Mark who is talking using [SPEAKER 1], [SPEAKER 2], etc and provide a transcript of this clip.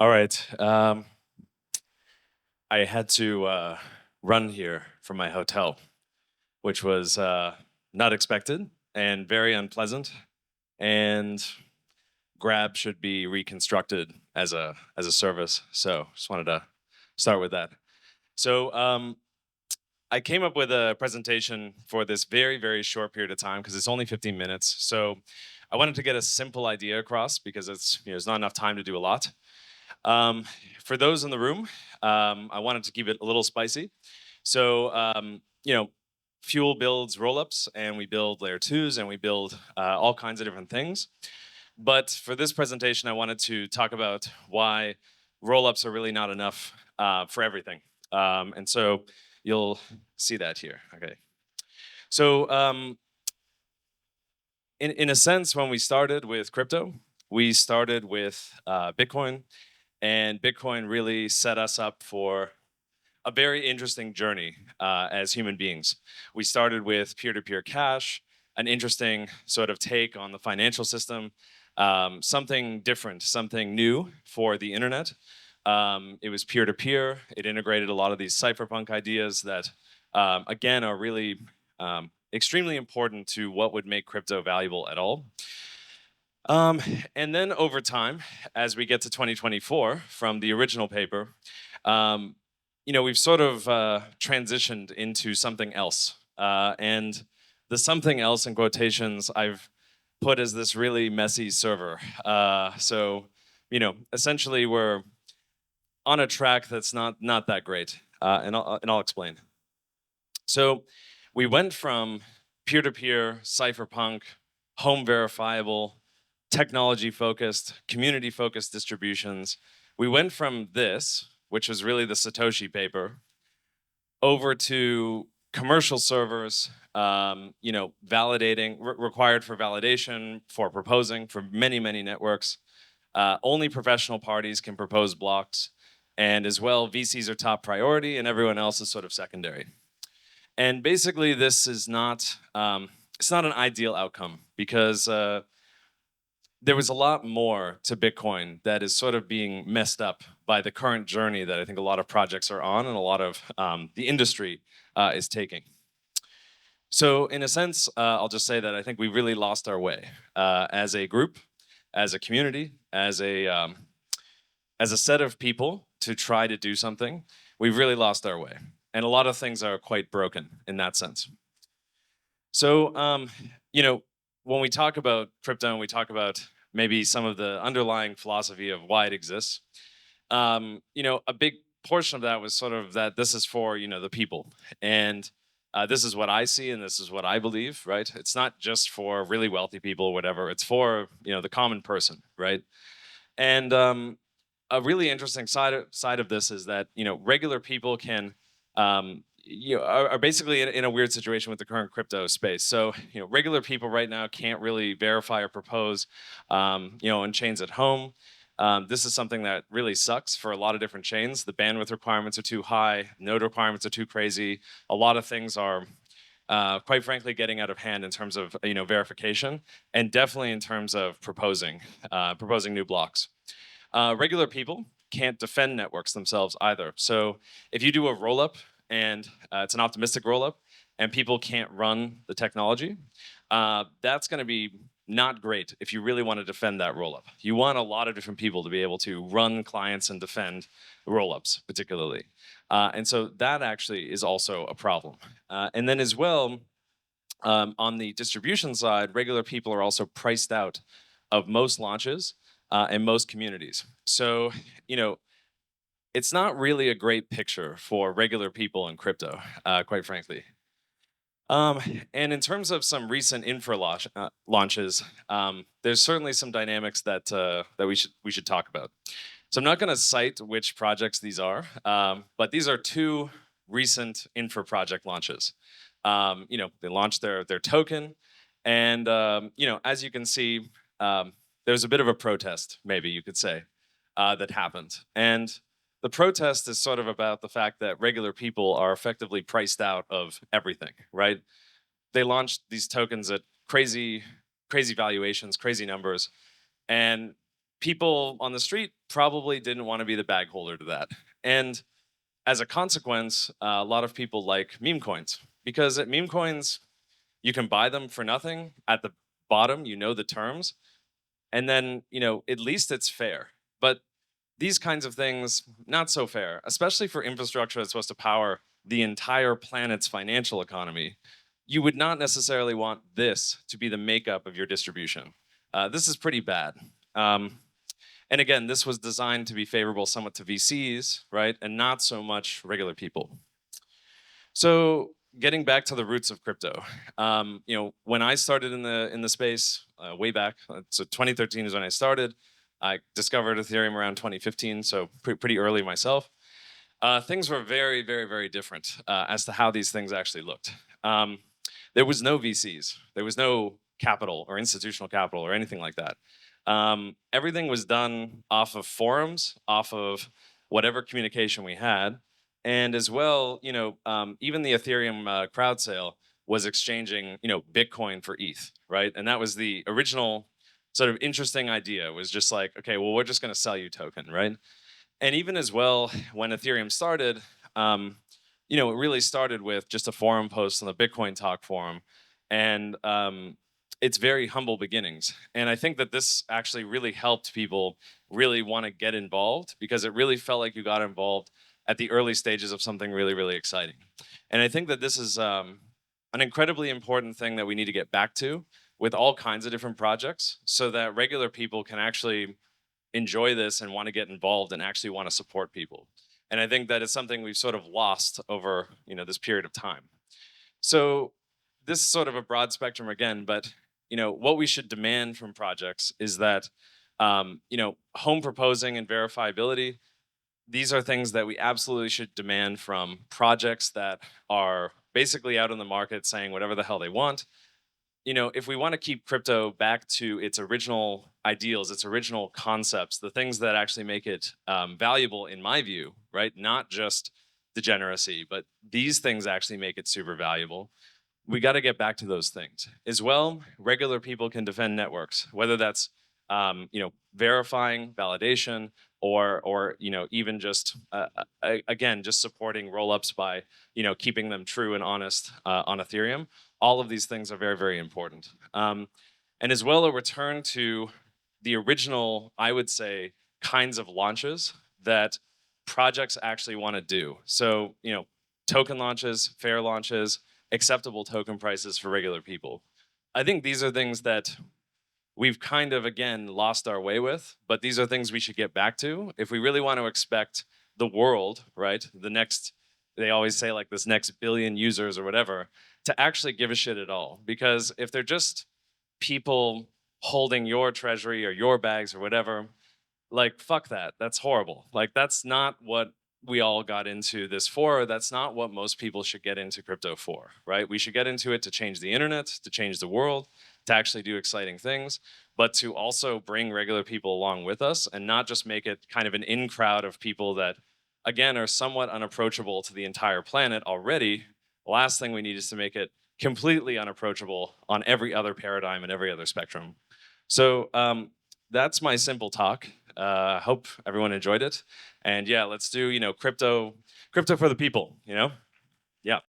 [SPEAKER 1] All right. I had to run here from my hotel, which was not expected and very unpleasant. And Grab should be reconstructed as a service. So just wanted to start with that. So I came up with a presentation for this very short period of time because it's only 15 minutes. So I wanted to get a simple idea across because there's not enough time to do a lot. Um, for those in the room, I wanted to keep it a little spicy. So, Fuel builds rollups, and we build layer twos, and we build all kinds of different things. But for this presentation, I wanted to talk about why rollups are really not enough for everything. And so you'll see that here. Okay. So, in a sense, when we started with crypto, we started with Bitcoin, and Bitcoin really set us up for a very interesting journey as human beings. We started with peer-to-peer cash, an interesting sort of take on the financial system, something different, something new for the internet. It was peer-to-peer. It integrated a lot of these cypherpunk ideas that, again, are really extremely important to what would make crypto valuable at all. Um, and then over time, as we get to 2024 from the original paper, um, we've sort of transitioned into something else. And the something else in quotations I've put as this really messy server. Essentially we're on a track that's not that great. And I'll explain. So we went from peer-to-peer, cypherpunk, home verifiable, technology focused, community focused distributions. We went from this, which was really the Satoshi paper, over to commercial servers, validating, required for validation, for proposing, for many networks. Only professional parties can propose blocks. And as well, VCs are top priority and everyone else is sort of secondary. And basically, this is not, it's not an ideal outcome because there was a lot more to Bitcoin that is sort of being messed up by the current journey that I think a lot of projects are on and a lot of the industry is taking. So in a sense, I'll just say that I think we really lost our way as a group, as a community, as a set of people to try to do something. We've really lost our way. And a lot of things are quite broken in that sense. So, when we talk about crypto and we talk about maybe some of the underlying philosophy of why it exists, a big portion of that was sort of that this is for, the people. And this is what I see and this is what I believe, right? It's not just for really wealthy people or whatever. It's for, the common person, right? And a really interesting side of this is that, regular people can are basically in a weird situation with the current crypto space. So, regular people right now can't really verify or propose, in chains at home. This is something that really sucks for a lot of different chains. The bandwidth requirements are too high, node requirements are too crazy. A lot of things are, quite frankly, getting out of hand in terms of verification, and definitely in terms of proposing new blocks. Regular people can't defend networks themselves either. So if you do a rollup and it's an optimistic rollup and people can't run the technology, that's going to be not great if you really want to defend that rollup. You want a lot of different people to be able to run clients and defend rollups, particularly. And so that actually is also a problem. And then as well, on the distribution side, regular people are also priced out of most launches and most communities. So, it's not really a great picture for regular people in crypto, quite frankly. And in terms of some recent infra launches, there's certainly some dynamics that we should talk about. So I'm not going to cite which projects these are, but these are two recent infra project launches. They launched their token, and as you can see, there's a bit of a protest, maybe you could say, that happened. And the protest is sort of about the fact that regular people are effectively priced out of everything, right? They launched these tokens at crazy valuations, crazy numbers, and people on the street probably didn't want to be the bag holder to that. And as a consequence, a lot of people like meme coins because at meme coins, you can buy them for nothing. At the bottom, you know the terms. And then, at least it's fair. But these kinds of things, not so fair, especially for infrastructure that's supposed to power the entire planet's financial economy. You would not necessarily want this to be the makeup of your distribution. This is pretty bad. And again, this was designed to be favorable somewhat to VCs, right? And not so much regular people. So getting back to the roots of crypto, when I started in the space way back, so 2013 is when I started. I discovered Ethereum around 2015, so pretty early myself. Things were very, very, very different as to how these things actually looked. There was no VCs, there was no capital or institutional capital or anything like that. Everything was done off of forums, off of whatever communication we had. And as well, even the Ethereum crowd sale was exchanging, Bitcoin for ETH, right? And that was the original sort of interesting idea. Was just like, okay, well, we're just going to sell you token, right? And even as well, when Ethereum started, it really started with just a forum post on the Bitcoin Talk forum, and it's very humble beginnings. And I think that this actually really helped people really want to get involved because it really felt like you got involved at the early stages of something really, really exciting. And I think that this is an incredibly important thing that we need to get back to with all kinds of different projects so that regular people can actually enjoy this and want to get involved and actually want to support people. And I think that is something we've sort of lost over this period of time. So this is sort of a broad spectrum again, but what we should demand from projects is that home proposing and verifiability. These are things that we absolutely should demand from projects that are basically out in the market saying whatever the hell they want. If we want to keep crypto back to its original ideals, its original concepts, the things that actually make it valuable, in my view, right? Not just degeneracy, but these things actually make it super valuable. We got to get back to those things as well. Regular people can defend networks, whether that's verifying, validation, or even just again just supporting rollups by keeping them true and honest on Ethereum. All of these things are very, very important. And as well, a return to the original, I would say, kinds of launches that projects actually want to do. So token launches, fair launches, acceptable token prices for regular people. I think these are things that we've kind of, again, lost our way with, but these are things we should get back to if we really want to expect the world, right? They always say like this next billion users or whatever, to actually give a shit at all. Because if they're just people holding your treasury or your bags or whatever, like, fuck that. That's horrible. Like, that's not what we all got into this for. That's not what most people should get into crypto for, right? We should get into it to change the internet, to change the world, to actually do exciting things, but to also bring regular people along with us and not just make it kind of an in crowd of people that, again, are somewhat unapproachable to the entire planet already. The last thing we need is to make it completely unapproachable on every other paradigm and every other spectrum. So that's my simple talk. Hope everyone enjoyed it. And yeah, let's do, crypto for the people, Yeah.